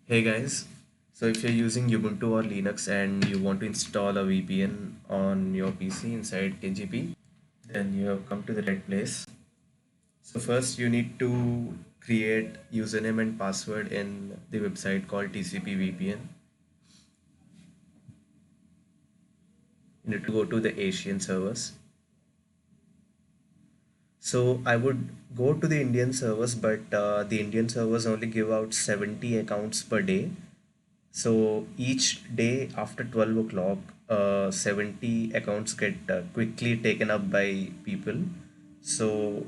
Hey guys, so if you're using Ubuntu or Linux and you want to install a VPN on your PC inside KGP, then you have come to the right place. So first you need to create username and password in the website called TCP VPN. You need to go to the Asian servers. So I would go to the Indian servers, but the Indian servers only give out 70 accounts per day. So each day after 12 o'clock, 70 accounts get quickly taken up by people. So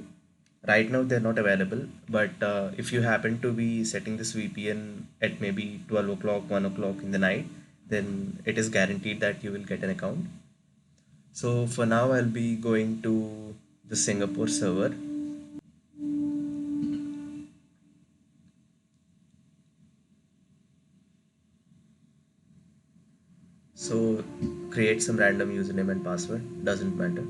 right now they're not available, but if you happen to be setting this VPN at maybe 12 o'clock, 1 o'clock in the night, then it is guaranteed that you will get an account. So for now, I'll be going to the Singapore server. So create some random username and password, doesn't matter.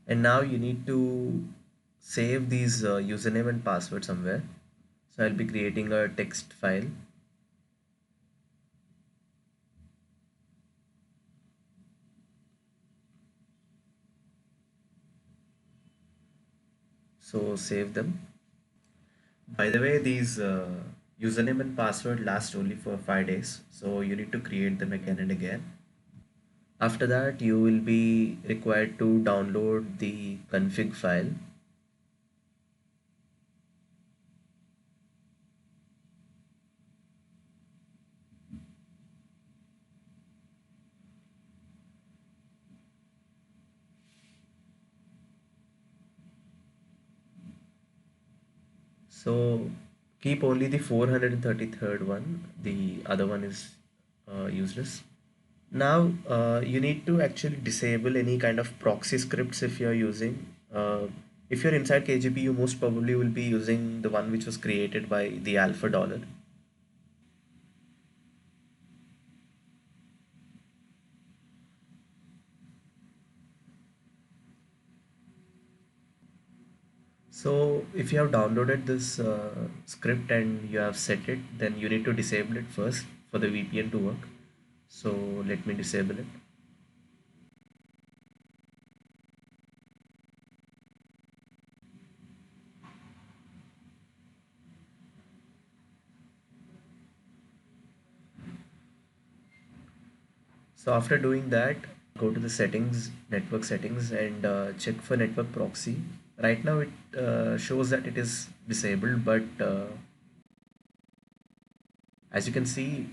And now you need to save these username and password somewhere. So I'll be creating a text file. So save them. By the way, these username and password last only for 5 days. So you need to create them again and again. After that, you will be required to download the config file. So keep only the 433rd one. The other one is useless. Now, you need to actually disable any kind of proxy scripts if you're using. If you're inside KGP, you most probably will be using the one which was created by the Alpha Dollar. So, if you have downloaded this script and you have set it, then you need to disable it first for the VPN to work. So, let me disable it. So after doing that, go to the settings, network settings, and check for network proxy. Right now it shows that it is disabled, but as you can see,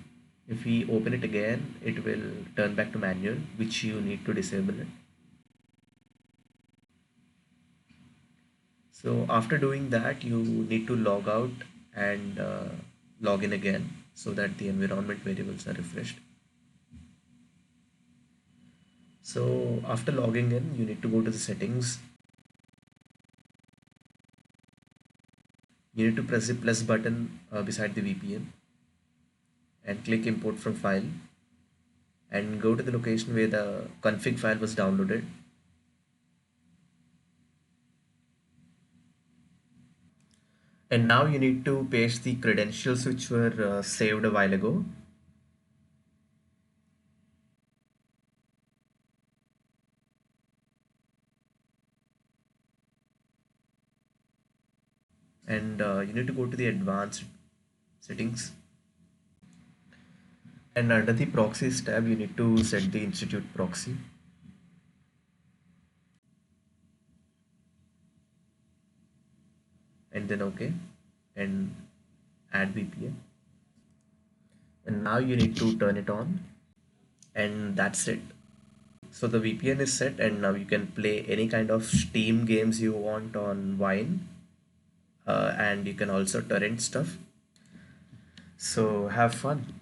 if we open it again, it will turn back to manual, which you need to disable it. So after doing that, you need to log out and log in again so that the environment variables are refreshed. So after logging in, you need to go to the settings. You need to press the plus button beside the VPN and click import from file and go to the location where the config file was downloaded. And now you need to paste the credentials which were saved a while ago. And you need to go to the advanced settings. And under the proxies tab, you need to set the institute proxy. And then OK. And add VPN. And now you need to turn it on. And that's it. So the VPN is set, and now you can play any kind of Steam games you want on Wine, and you can also torrent stuff. So have fun.